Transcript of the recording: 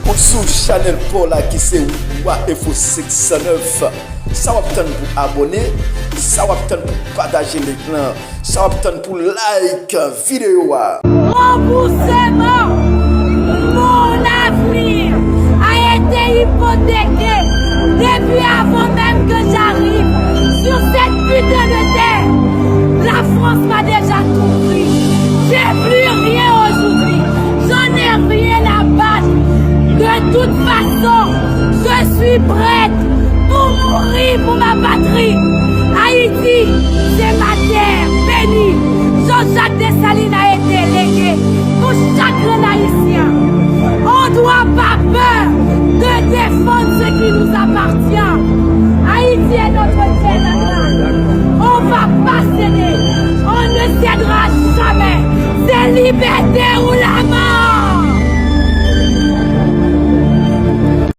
Ou sous Chanel Paula qui c'est Wa Info 609. Ça va peut-être pour abonner, ça va peut-être pour partager l'écran, ça va peut-être pour like vidéo. Remboursement, mon avenir a été hypothéqué depuis avant même que j'arrive sur cette putain de terre. La France m'a déjà tout pris. J'ai plus rien aujourd'hui. J'en ai rien à battre. De toute façon, je suis prête pour mourir pour ma patrie. Haïti, c'est ma terre bénie. Jean-Jacques Dessalines a été légué pour chaque haïtien. On ne doit pas peur de défendre ce qui nous appartient. Haïti est notre terre natale. On ne va pas céder. On ne cédera jamais. C'est liberté ou la mort.